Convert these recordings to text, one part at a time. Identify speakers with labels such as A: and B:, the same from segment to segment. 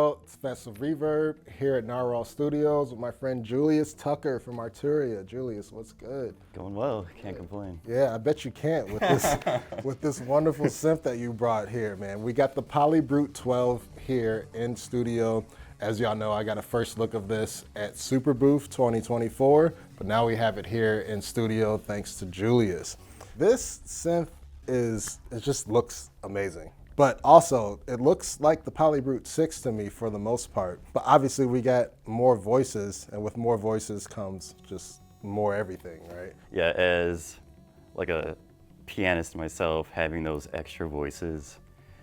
A: Well, it's Fest of Reverb here at Narwhal Studios with my friend Julius Tucker from Arturia. Julius, what's good?
B: Going well, can't complain.
A: Yeah, I bet you can't with this with this wonderful synth that you brought here, man. We got the Polybrute 12 here in studio. As y'all know, I got a first look of this at Super Booth 2024, but now we have it here in studio thanks to Julius. This synth it just looks amazing. But also, it looks like the Polybrute 6 to me for the most part. But obviously we got more voices, and with more voices comes just more everything, right?
B: Yeah, as like a pianist myself, having those extra voices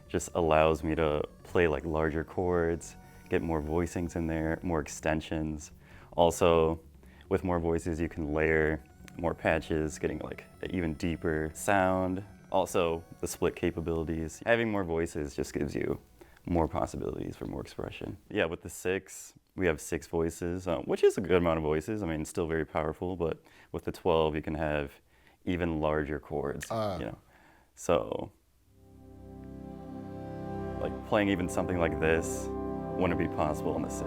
B: just allows me to play like larger chords, get more voicings in there, more extensions. Also, with more voices, you can layer more patches, getting like an even deeper sound. Also, the split capabilities. Having more voices just gives you more possibilities for more expression. Yeah, with the 6, we have 6 voices, which is a good amount of voices. I mean, it's still very powerful, but with the 12, you can have even larger chords, you know. So, like playing even something like this wouldn't be possible on the 6.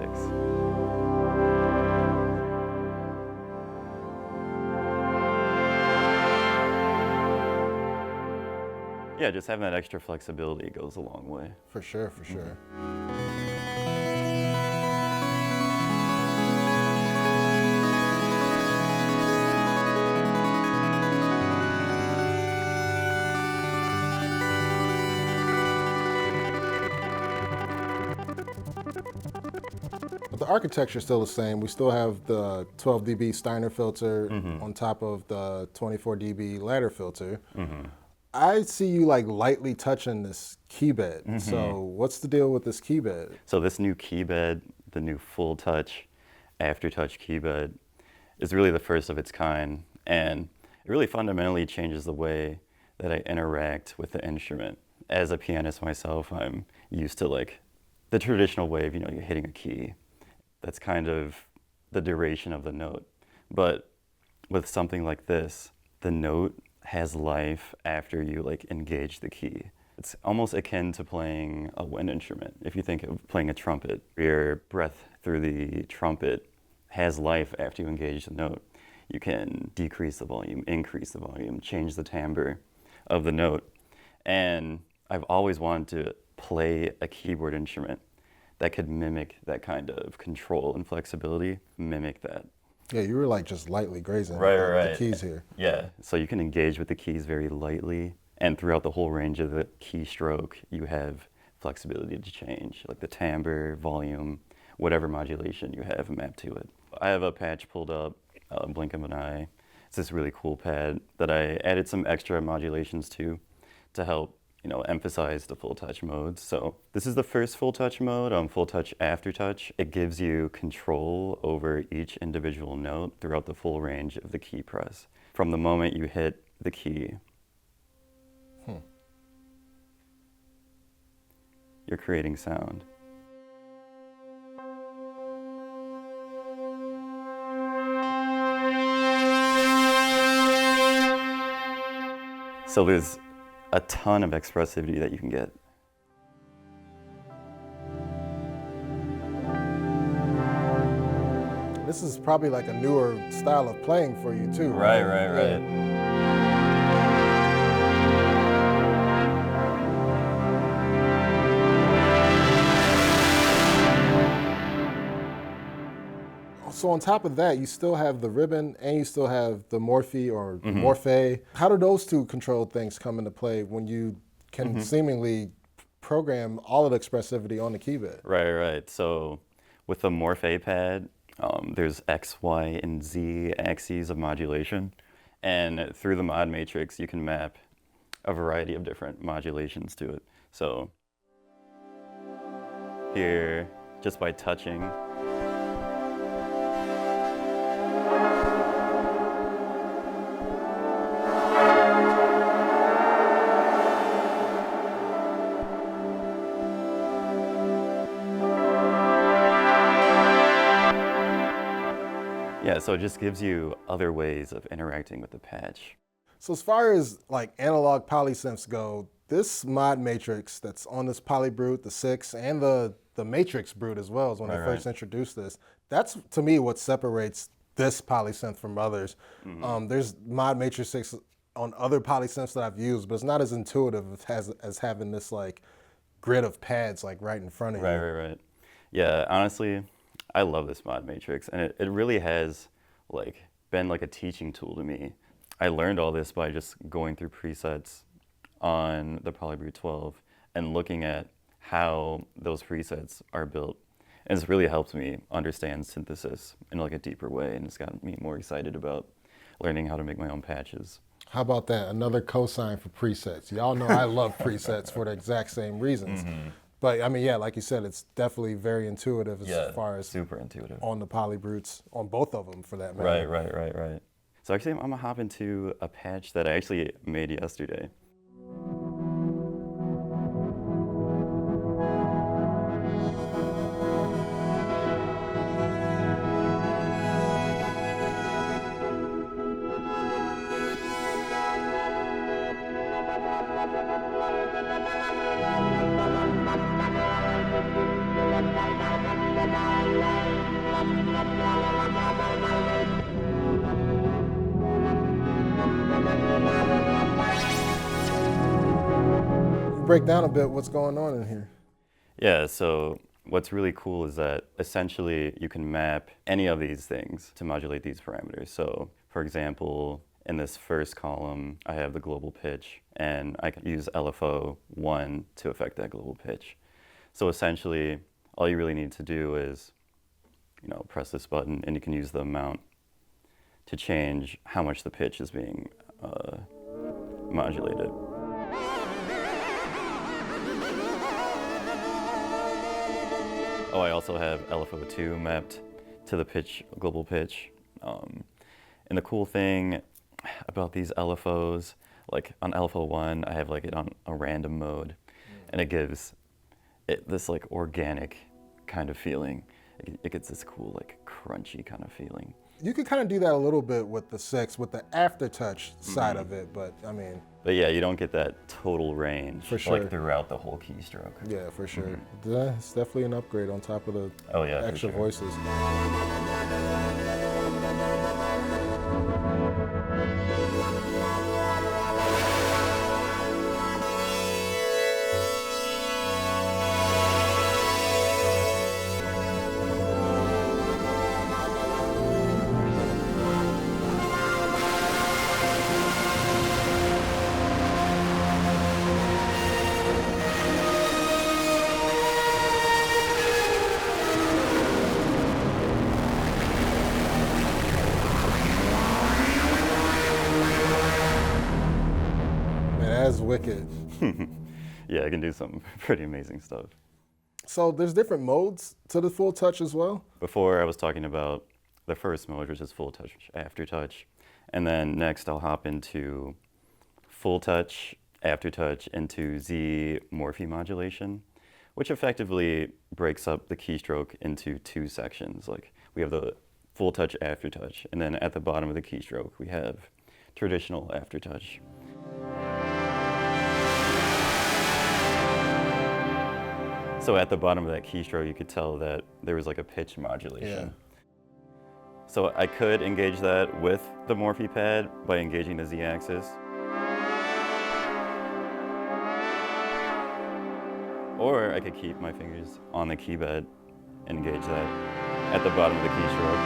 B: Yeah, just having that extra flexibility goes a long way.
A: For sure, for sure. But the architecture is still the same. We still have the 12 dB Steiner filter on top of the 24 dB ladder filter. I see you like lightly touching this keybed. So what's the deal with this keybed?
B: So this new keybed, the new full touch, Aftertouch keybed, is really the first of its kind. And it really fundamentally changes the way that I interact with the instrument. As a pianist myself, I'm used to like the traditional way of, you know, you're hitting a key. That's kind of the duration of the note. But with something like this, the note has life after you like engage the key. It's almost akin to playing a wind instrument. If you think of playing a trumpet, your breath through the trumpet has life after you engage the note. You can decrease the volume, increase the volume, change the timbre of the note. And I've always wanted to play a keyboard instrument that could mimic that kind of control and flexibility, mimic that.
A: Yeah, you were like just lightly grazing
B: the
A: keys here.
B: Yeah, so you can engage with the keys very lightly, and throughout the whole range of the keystroke, you have flexibility to change, like the timbre, volume, whatever modulation you have mapped to it. I have a patch pulled up, blink of an eye. It's this really cool pad that I added some extra modulations to help, you know, emphasize the full touch modes. So this is the first full touch mode, full touch Aftertouch. It gives you control over each individual note throughout the full range of the key press. From the moment you hit the key, you're creating sound. So there's a ton of expressivity that you can get.
A: This is probably like a newer style of playing for you too.
B: Right.
A: So on top of that, you still have the ribbon and you still have the Morphee or Morphee. How do those two controlled things come into play when you can seemingly program all of the expressivity on the keybed?
B: Right. So with the Morphee Pad, there's X, Y, and Z axes of modulation. And through the mod matrix, you can map a variety of different modulations to it. So here, just by touching, yeah, so it just gives you other ways of interacting with the patch.
A: So as far as like analog polysynths go, this mod matrix that's on this Polybrute, the 6, and the the Matrix Brute as well, is when they
B: Right,
A: first
B: right.
A: introduced this. That's, to me, what separates this polysynth from others. There's mod Matrix 6 on other polysynths that I've used, but it's not as intuitive as having this like grid of pads like right in front of
B: Right,
A: you.
B: right. Yeah, honestly, I love this mod matrix, and it really has like been like a teaching tool to me. I learned all this by just going through presets on the Polybrute 12 and looking at how those presets are built. And it's really helped me understand synthesis in like a deeper way, and it's got me more excited about learning how to make my own patches.
A: How about that? Another cosign for presets. Y'all know I love presets for the exact same reasons. But I mean, yeah, like you said, it's definitely very intuitive as far as
B: super intuitive.
A: on the Polybrutes, on both of them for that matter.
B: Right. So actually, I'm gonna hop into a patch that I actually made yesterday.
A: Break down a bit what's going on in here.
B: Yeah, so what's really cool is that essentially you can map any of these things to modulate these parameters. So for example, in this first column, I have the global pitch, and I can use LFO1 to affect that global pitch. So essentially, all you really need to do is, press this button, and you can use the amount to change how much the pitch is being modulated. Oh, I also have LFO2 mapped to the pitch, global pitch. And the cool thing about these LFOs, like on LFO1, I have like it on a random mode, and it gives it this like organic kind of feeling. It gets this cool like crunchy kind of feeling.
A: You could kind of do that a little bit with the 6, with the Aftertouch side of it, but I mean...
B: But yeah, you don't get that total range
A: For sure.
B: like throughout the whole keystroke.
A: Yeah, for sure. Yeah, it's definitely an upgrade on top of the extra voices. That's wicked.
B: Yeah, I can do some pretty amazing stuff.
A: So there's different modes to the full touch as well?
B: Before I was talking about the first mode, which is full touch, aftertouch. And then next I'll hop into full touch, aftertouch, into Z Morphee modulation, which effectively breaks up the keystroke into 2 sections. Like we have the full touch, aftertouch, and then at the bottom of the keystroke we have traditional aftertouch. So at the bottom of that keystroke, you could tell that there was like a pitch modulation.
A: Yeah.
B: So I could engage that with the Morphee Pad by engaging the Z-axis. Or I could keep my fingers on the keybed and engage that at the bottom of the keystroke.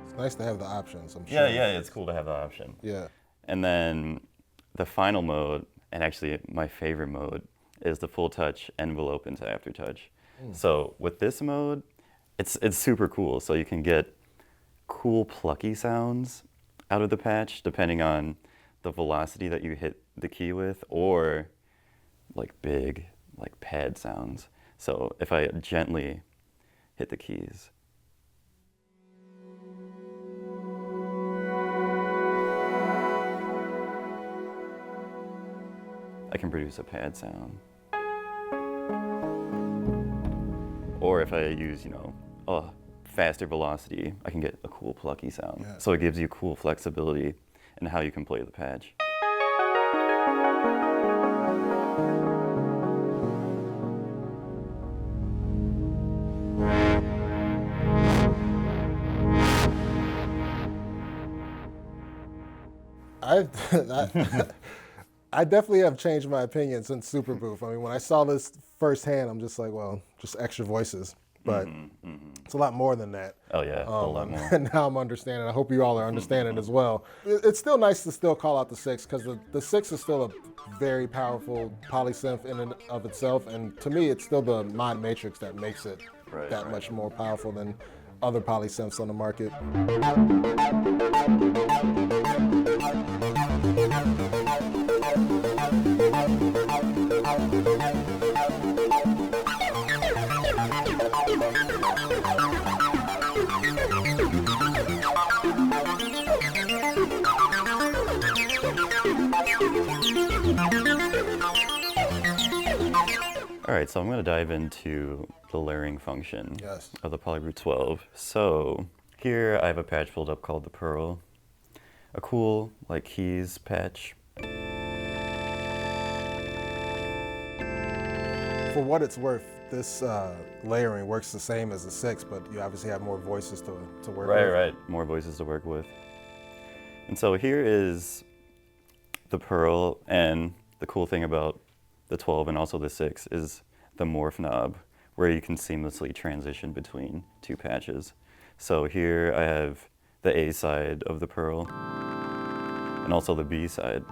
A: It's nice to have the options, I'm sure.
B: Yeah, it's cool to have the option.
A: Yeah.
B: And then the final mode, and actually my favorite mode, is the full touch envelope into aftertouch. So with this mode, it's super cool. So you can get cool plucky sounds out of the patch depending on the velocity that you hit the key with, or like big like pad sounds. So if I gently hit the keys, I can produce a pad sound. Or if I use, a faster velocity, I can get a cool plucky sound.
A: Yeah.
B: So it gives you cool flexibility in how you can play the patch.
A: I definitely have changed my opinion since Super Booth. I mean, when I saw this firsthand, I'm just like, well, just extra voices. But it's a lot more than that.
B: Oh yeah, a lot more.
A: And now I'm understanding. I hope you all are understanding as well. It's still nice to still call out the 6 because the 6 is still a very powerful polysynth in and of itself. And to me, it's still the mod matrix that makes it that much more powerful than other polysynths on the market.
B: All right, so I'm going to dive into the layering function of the Polybrute 12. So here I have a patch pulled up called the Pearl, a cool like keys patch.
A: For what it's worth, this layering works the same as the 6, but you obviously have more voices to work with.
B: Right, more voices to work with. And so here is the Pearl, and the cool thing about the 12 and also the 6 is the Morph knob, where you can seamlessly transition between two patches. So here I have the A side of the Pearl and also the B side.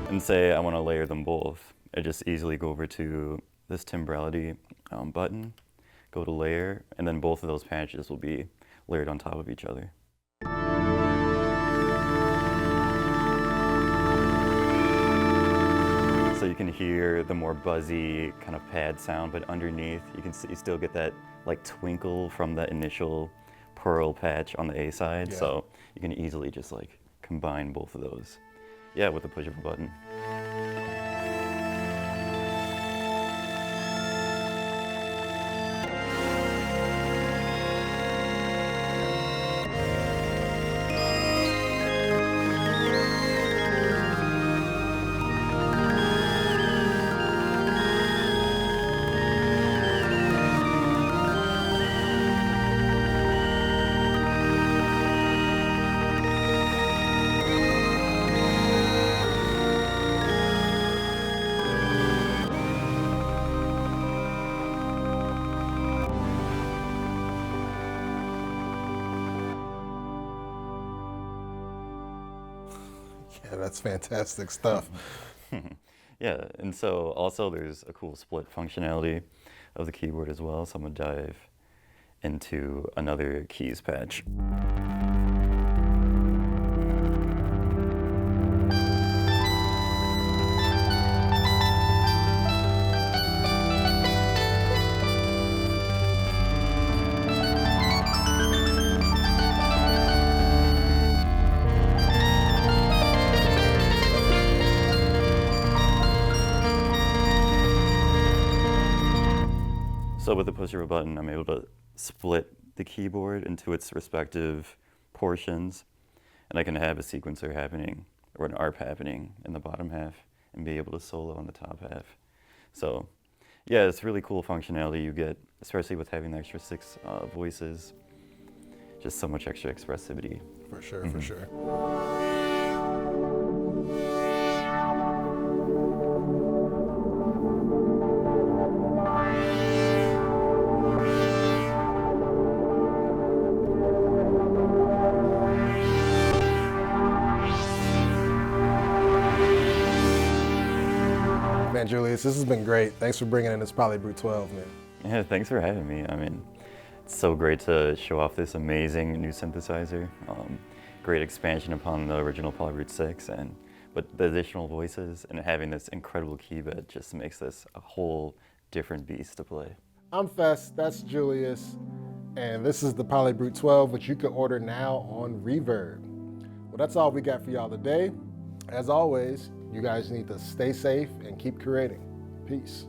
B: And say I want to layer them both, I just easily go over to this timbrality button, go to layer, and then both of those patches will be layered on top of each other. So you can hear the more buzzy kind of pad sound, but underneath you can see, you still get that like twinkle from the initial Pearl patch on the A side. So you can easily just like combine both of those. Yeah, with the push of a button.
A: Yeah, that's fantastic stuff.
B: Yeah, and so also there's a cool split functionality of the keyboard as well, so I'm gonna dive into another keys patch. So with the push of a button, I'm able to split the keyboard into its respective portions, and I can have a sequencer happening or an ARP happening in the bottom half and be able to solo on the top half. So yeah, it's really cool functionality you get, especially with having the extra 6 voices. Just so much extra expressivity.
A: For sure, for sure. Man, Julius, this has been great. Thanks for bringing in this Polybrute 12, man.
B: Yeah, thanks for having me. I mean, it's so great to show off this amazing new synthesizer. Great expansion upon the original Polybrute 6, but the additional voices and having this incredible keybed just makes this a whole different beast to play.
A: I'm Fest, that's Julius, and this is the Polybrute 12, which you can order now on Reverb. Well, that's all we got for y'all today. As always, you guys need to stay safe and keep creating. Peace.